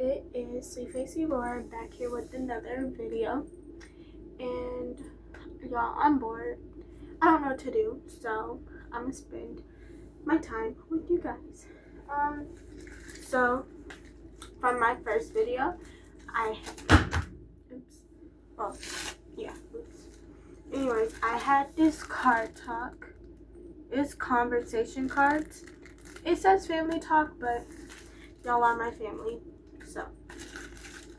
it is Sweetface Aurora back here with another video, and y'all, I'm bored. I don't know what to do, so I'm gonna spend my time with you guys. So from my first video, Anyways, I had this card talk. It's conversation cards. It says family talk, but y'all are my family, so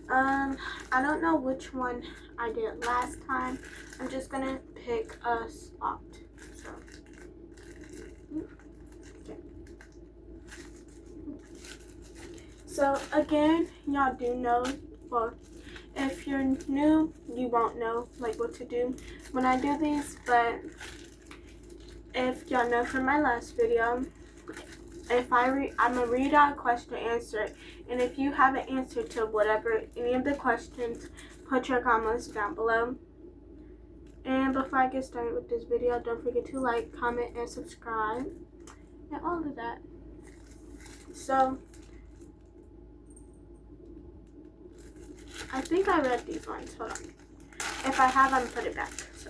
I don't know which one I did last time. I'm just gonna pick a spot. So again, y'all do know, well, if you're new, you won't know like what to do when I do these, but if y'all know from my last video, if I'm gonna read out a question and answer it, and if you have an answer to whatever any of the questions, put your comments down below. And before I get started with this video, don't forget to like, comment, and subscribe, and all of that. So I think I read these ones. Hold on. If I have, I'm gonna put it back. So.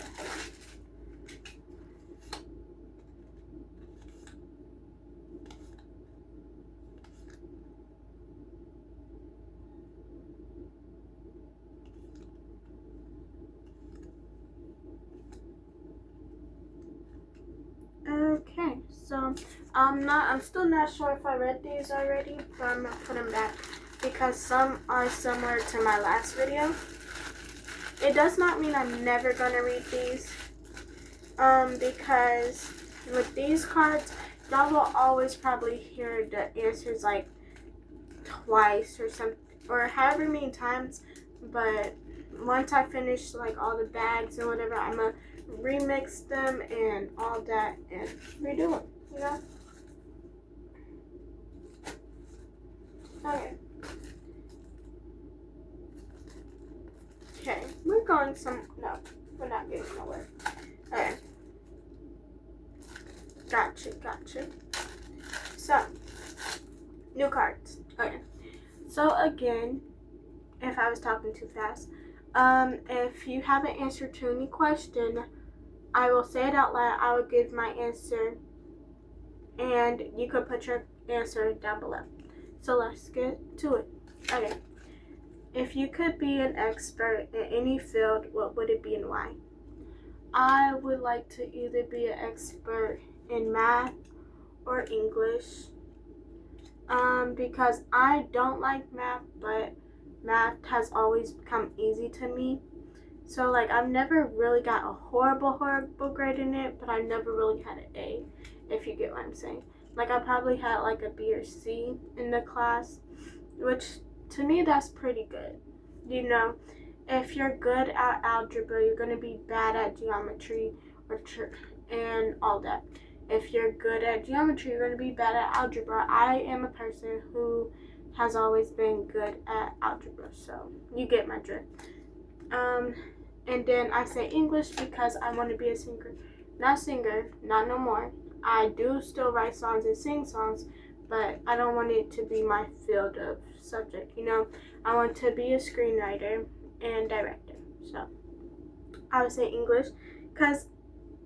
Okay, so I'm still not sure if I read these already, but I'm gonna put them back because some are similar to my last video. It does not mean I'm never gonna read these, because with these cards, y'all will always probably hear the answers like twice or something, or however many times. But once I finish like all the bags and whatever, I'm gonna remix them and all that and redo them, you know? Okay, we're going no, we're not getting nowhere. Okay. Gotcha. So, new cards. Okay. So again, if I was talking too fast, if you have an answer to any question, I will say it out loud. I will give my answer, and you could put your answer down below. So let's get to it. Okay. If you could be an expert in any field, what would it be and why? I would like to either be an expert in math or English, because I don't like math, but math has always become easy to me. So like I've never really got a horrible grade in it, but I never really had an A, if you get what I'm saying. Like I probably had like a B or C in the class, which to me that's pretty good. You know, if you're good at algebra, you're gonna be bad at geometry and all that. If you're good at geometry, you're gonna be bad at algebra. I am a person who has always been good at algebra, so you get my drift. And then I say English because I want to be a singer. Not no more. I do still write songs and sing songs, but I don't want it to be my field of subject, you know. I want to be a screenwriter and director. So I would say English because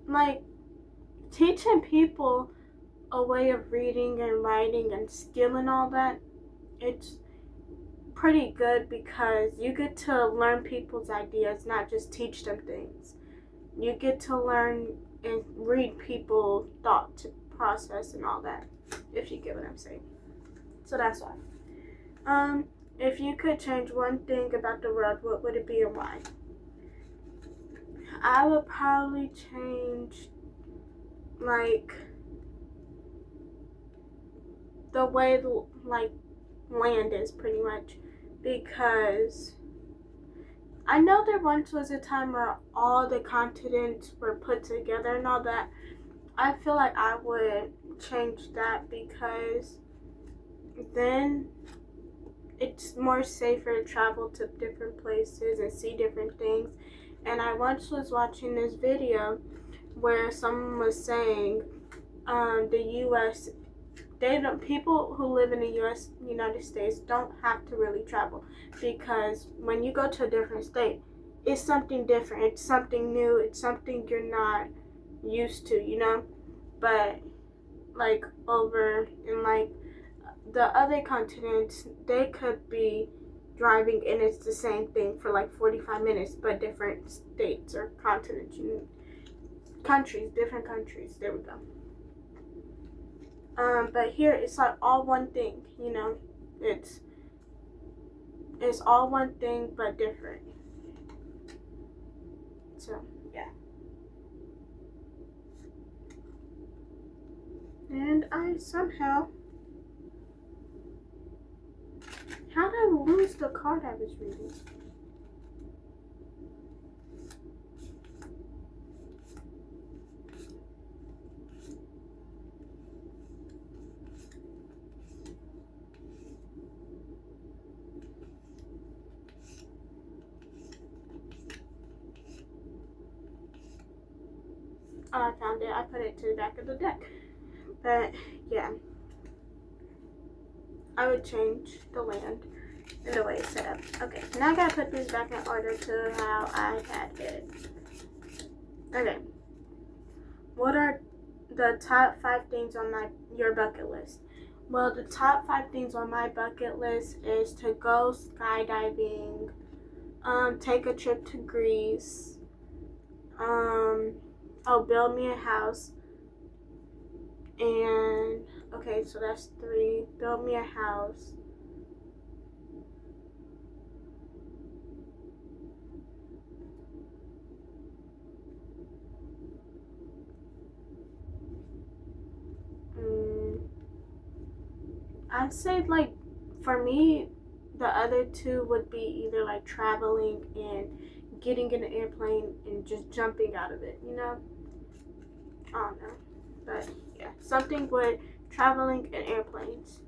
like teaching people a way of reading and writing and skill and all that, it's pretty good because you get to learn people's ideas, not just teach them things. You get to learn and read people's thought process and all that, if you get what I'm saying. So that's why. If you could change one thing about the world, what would it be and why? I would probably change like the way like land is, pretty much, because I know there once was a time where all the continents were put together and all that. I feel like I would change that because then it's more safer to travel to different places and see different things. And I once was watching this video where someone was saying the U.S. people who live in the United States don't have to really travel, because when you go to a different state, it's something different. It's something new. It's something you're not used to. But like over in like the other continents, they could be driving and it's the same thing for like 45 minutes, but different states or continents, different countries. There we go. But here it's like all one thing. It's all one thing but different. So yeah. And I somehow, how did I lose the card I was reading? Oh, I found it. I put it to the back of the deck. But yeah, I would change the land and the way it's set up. Okay, now I gotta put this back in order to how I had it. Okay, what are the top 5 things on your bucket list? Well, the top 5 things on my bucket list is to go skydiving, take a trip to Greece, build me a house, and okay, so that's 3. Build me a house. I'd say like for me, the other 2 would be either like traveling and getting in an airplane and just jumping out of it. I don't know, but yeah, something with traveling and airplanes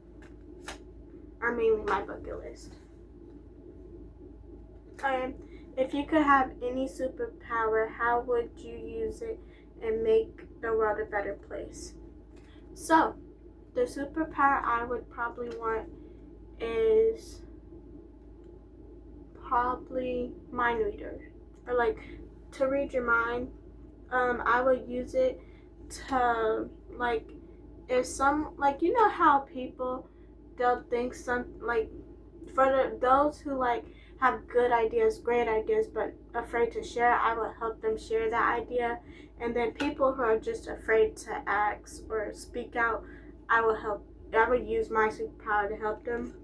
are mainly my bucket list. If you could have any superpower, how would you use it and make the world a better place? So, the superpower I would probably want is probably mind reader, or like to read your mind. I would use it to like, if some, like, how people, they'll think like for those who like have good ideas, great ideas, but afraid to share, I would help them share that idea. And then people who are just afraid to ask or speak out, I would use my superpower to help them.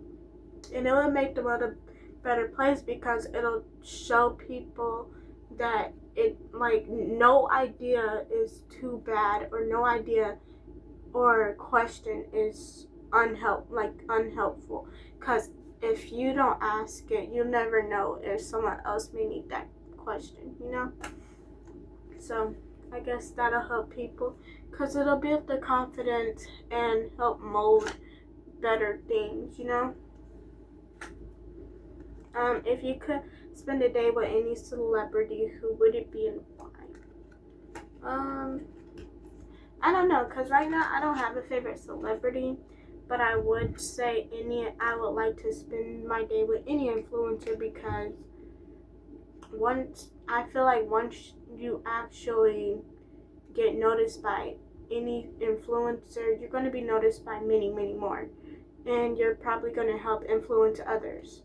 And it would make the world a better place, because it'll show people that no idea is too bad, or no idea or question is unhelpful. Because if you don't ask it, you'll never know if someone else may need that question. So I guess that'll help people, because it'll build the confidence and help mold better things. If you could spend a day with any celebrity, who would it be and why? I don't know, because right now I don't have a favorite celebrity, but I would say I would like to spend my day with any influencer, because once you actually get noticed by any influencer, you're going to be noticed by many, many more, and you're probably going to help influence others,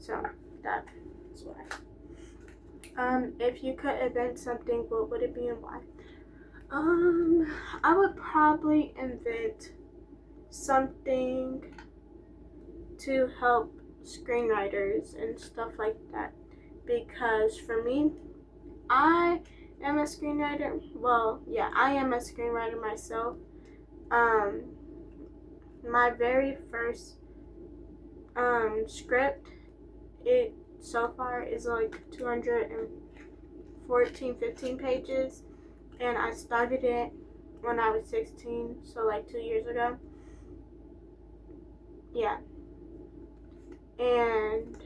so that's why. If you could invent something, what would it be and why? I would probably invent something to help screenwriters and stuff like that, because for me, I am a screenwriter. Well, yeah, I am a screenwriter myself. My very first script, it so far is like 15 pages, and I started it when I was 16, so like 2 years ago. Yeah. And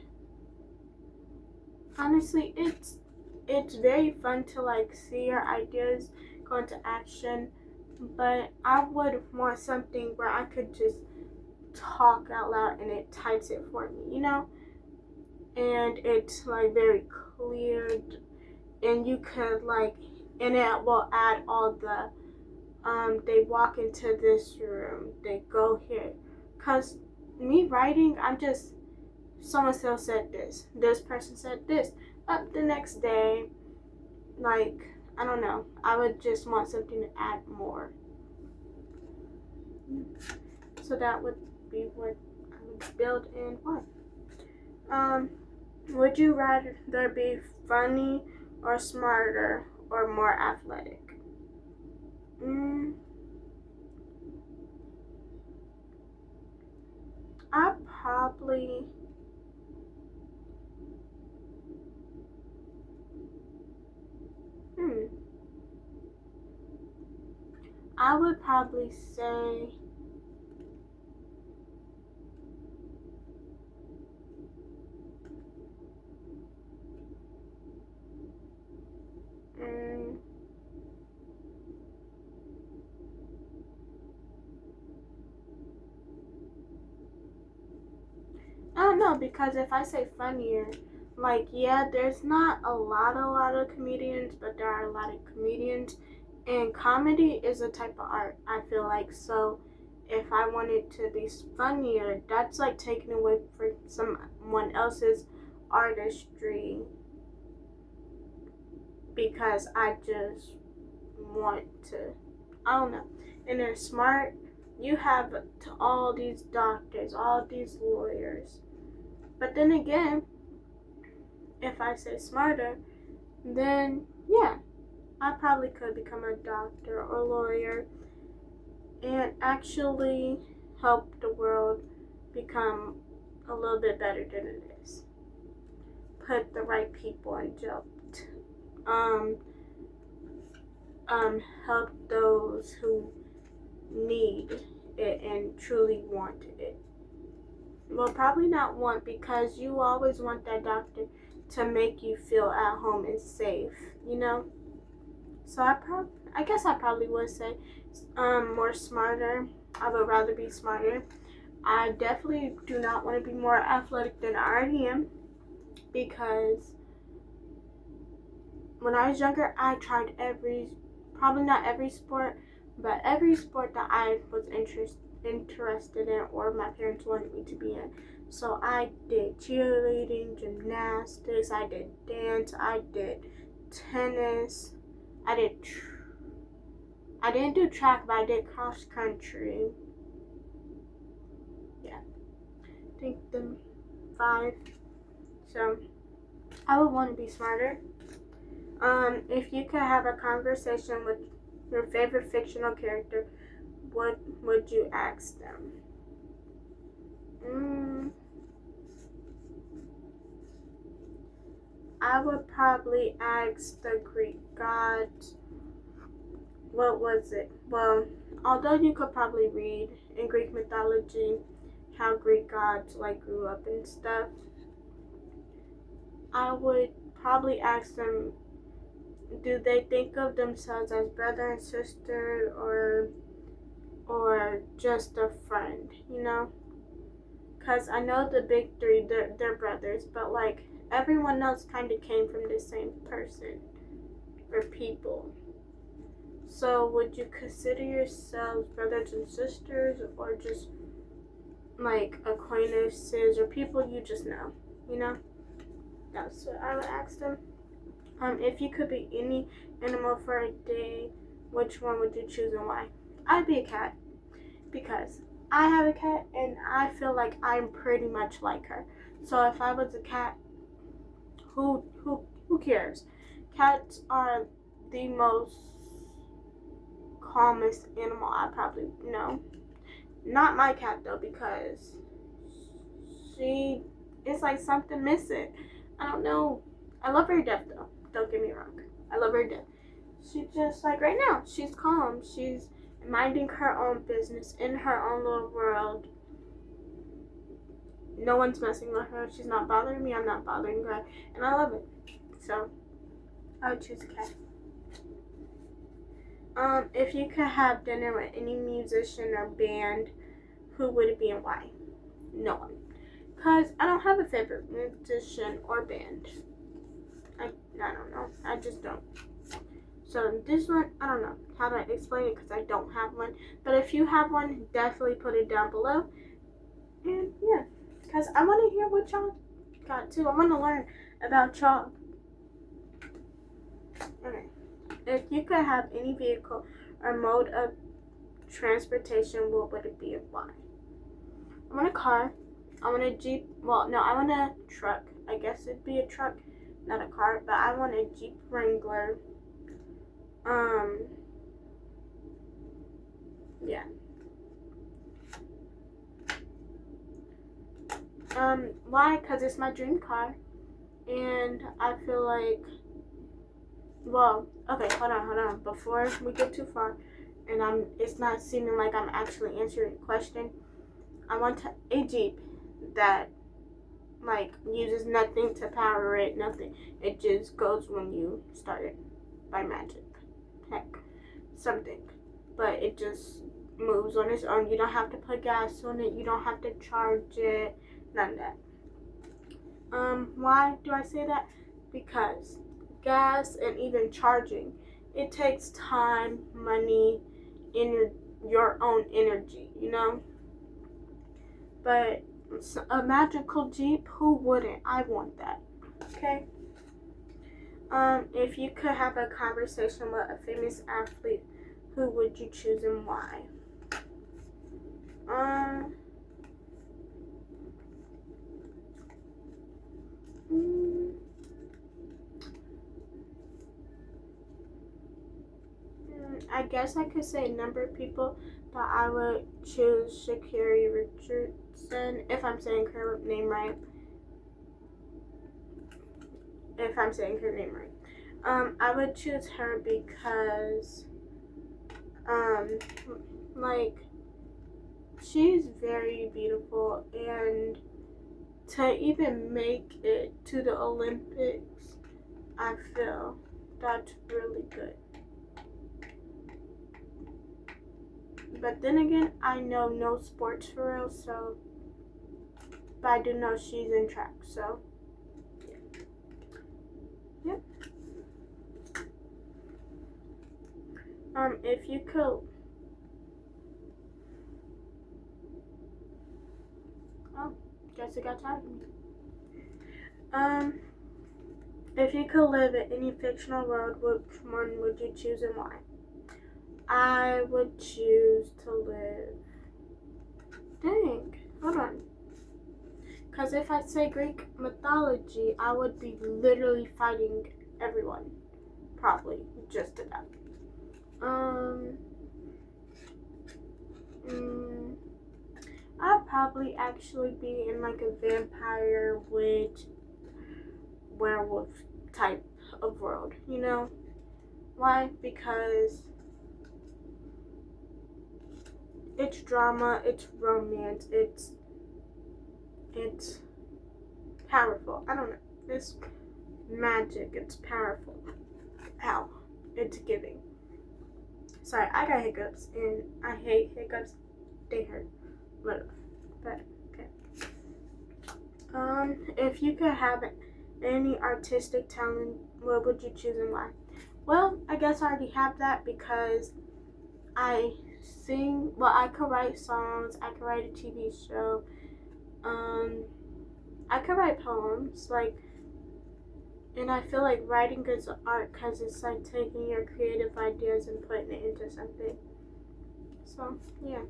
honestly, it's very fun to like see your ideas go into action but I would want something where I could just talk out loud and it types it for me, and it's like very clear, and you could like, and it will add all the they walk into this room, they go here, cause me writing, I'm just, someone else said this person said this, up the next day, like, I don't know, I would just want something to add more. So that would be what I would build in one. Would you rather be funny or smarter or more athletic? I probably I would probably say I don't know, because if I say funnier, like, yeah, there's not a lot of comedians, but there are a lot of comedians, and comedy is a type of art, I feel like. So if I wanted to be funnier, that's like taking away from someone else's artistry, because I just want to, I don't know. And they're smart. You have all these doctors, all these lawyers. But then again, if I say smarter, then yeah, I probably could become a doctor or lawyer and actually help the world become a little bit better than it is. Put the right people in jail. Help those who need it and truly want it. Well, probably not want, because you always want that doctor to make you feel at home and safe, So I guess I probably would say more smarter. I would rather be smarter. I definitely do not want to be more athletic than I already am, because when I was younger, I tried probably not every sport, but every sport that I was interested in or my parents wanted me to be in. So I did cheerleading, gymnastics, I did dance, I did tennis, I didn't do track, but I did cross country. Yeah, I think the 5. So I would want to be smarter. If you could have a conversation with your favorite fictional character, what would you ask them? I would probably ask the Greek gods. What was it? Well, although you could probably read in Greek mythology how Greek gods like grew up and stuff, I would probably ask them, do they think of themselves as brother and sister, or just a friend, Because I know the big 3, they're brothers, but like everyone else kind of came from the same person or people. So would you consider yourselves brothers and sisters, or just like acquaintances or people you just know, That's what I would ask them. If you could be any animal for a day, which one would you choose and why? I'd be a cat, because I have a cat and I feel like I'm pretty much like her. So if I was a cat, who cares? Cats are the most calmest animal I probably know. Not my cat though, because it's like something missing. I don't know. I love her to death though. Don't get me wrong. I love her to death. She just, like, right now, she's calm. She's minding her own business in her own little world. No one's messing with her. She's not bothering me. I'm not bothering her. And I love it. So, I would choose a cat. If you could have dinner with any musician or band, who would it be and why? No one. Because I don't have a favorite musician or band. I don't know. I just don't. So this one, I don't know how to explain it because I don't have one. But if you have one, definitely put it down below. And yeah, because I want to hear what y'all got too. I want to learn about y'all. Okay. If you could have any vehicle or mode of transportation, what would it be and why? I want a car. I want a Jeep. Well, no, I want a truck. I guess it'd be a truck, not a car. But I want a Jeep Wrangler. Yeah. Why? Because it's my dream car. And I feel like, well, okay, hold on. Before we get too far, and it's not seeming like I'm actually answering the question. I want a Jeep that, like, uses nothing to power it, nothing. It just goes when you start it by magic. Heck, something. But it just moves on its own. You don't have to put gas on it. You don't have to charge it. None of that. Why do I say that? Because gas and even charging, it takes time, money, your own energy, you know? But a magical Jeep, who wouldn't? I want that. Okay? If you could have a conversation with a famous athlete, who would you choose and why? I guess I could say a number of people, but I would choose Sha'Carri Richardson, if I'm saying her name right. I would choose her because, like, she's very beautiful, and to even make it to the Olympics, I feel that's really good. But then again, I know no sports for real, so, but I do know she's in track, so, yeah. Yep. If you could, oh, guess it got tired of me. If you could live in any fictional world, which one would you choose and why? I would choose to live. Dang, hold on. Because if I say Greek mythology, I would be literally fighting everyone. Probably, just about. I'd probably actually be in like a vampire, witch, werewolf type of world, you know? Why? Because it's drama, it's romance, it's powerful. I don't know. It's magic, it's powerful. Ow. It's giving. Sorry, I got hiccups and I hate hiccups. They hurt. But okay. If you could have any artistic talent, what would you choose and why? Well, I guess I already have that because I sing. Well, I could write songs. I could write a TV show. I could write poems. And I feel like writing is art because it's like taking your creative ideas and putting it into something. So yeah.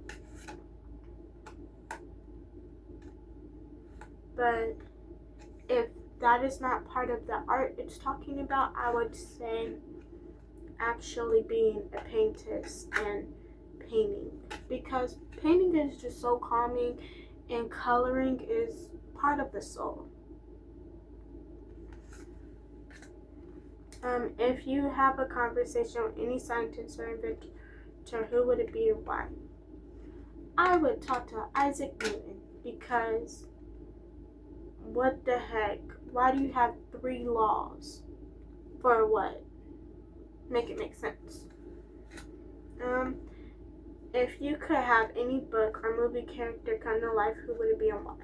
But if that is not part of the art it's talking about, I would say actually being a painter and painting, because painting is just so calming and coloring is part of the soul. If you have a conversation with any scientist or inventor, who would it be and why? I would talk to Isaac Newton because what the heck? Why do you have 3 laws? For what? Make it make sense. Um, if you could have any book or movie character come to life, who would it be and why?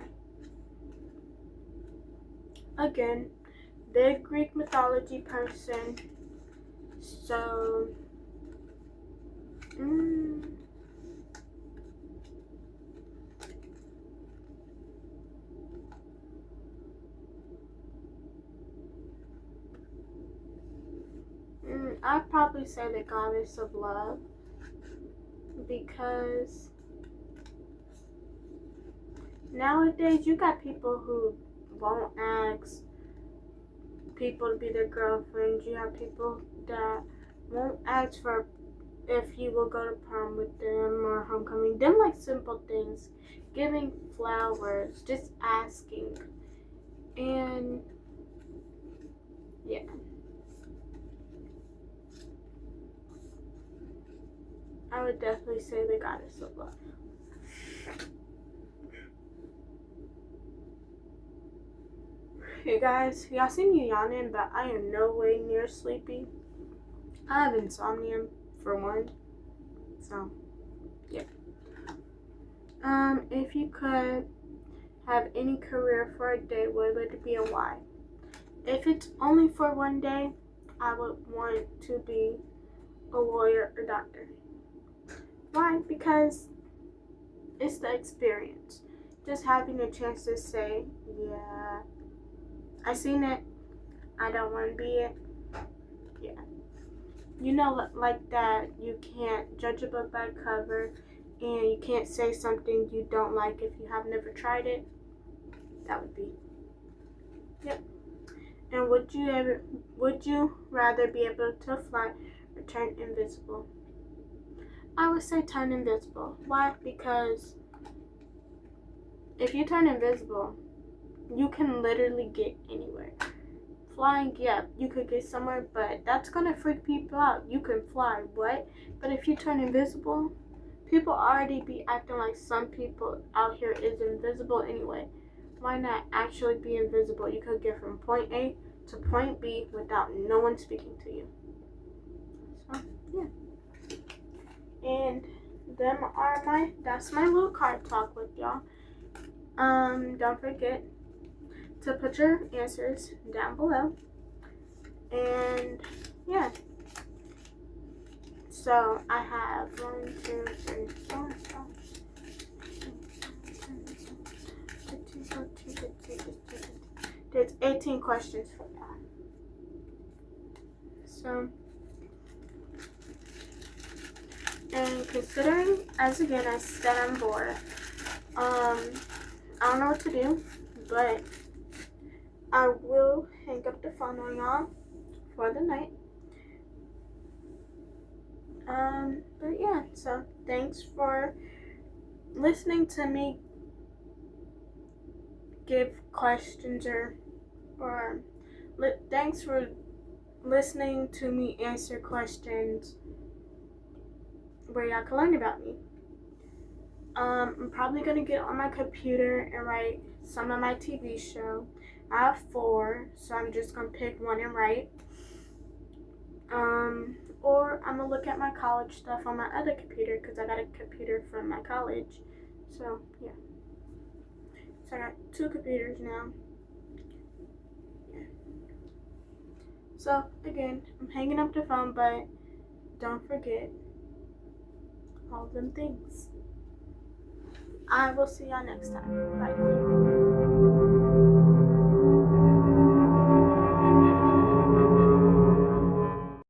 Again, big Greek mythology person. So, I'd probably say the goddess of love, because nowadays you got people who won't ask people to be their girlfriends. You have people that won't ask for if you will go to prom with them or homecoming. Them like simple things, giving flowers, just asking, and yeah. I would definitely say the goddess of love. Hey guys, y'all see me yawning, but I am no way near sleepy. I have insomnia for one, so yeah. If you could have any career for a day, what would it be and why? If it's only for one day, I would want to be a lawyer or doctor. Why? Because it's the experience. Just having a chance to say, yeah, I seen it, I don't want to be it. Yeah. You know, like that, you can't judge a book by cover, and you can't say something you don't like if you have never tried it. That would be. Yep. And would you rather be able to fly or turn invisible? I would say turn invisible. Why? Because if you turn invisible, you can literally get anywhere. Flying, yeah, you could get somewhere, but that's gonna freak people out. You can fly, what? But if you turn invisible, people already be acting like some people out here is invisible anyway. Why not actually be invisible? You could get from point A to point B without no one speaking to you. So, yeah. And that's my little card talk with y'all. Don't forget to put your answers down below. And yeah. So I have 1, 2, 3, 4, 5. There's 18 questions for that. So, and considering, as again, I said I'm bored, I don't know what to do, but I will hang up the phone on y'all for the night. But yeah, so thanks for listening to me give questions or thanks for listening to me answer questions where y'all can learn about me. I'm probably gonna get on my computer and write some of my TV show. I have 4, so I'm just gonna pick one and write. Or I'm gonna look at my college stuff on my other computer because I got a computer from my college. So yeah. So I got 2 computers now. Yeah. So again, I'm hanging up the phone, but don't forget all them things. I will see y'all next time. Bye.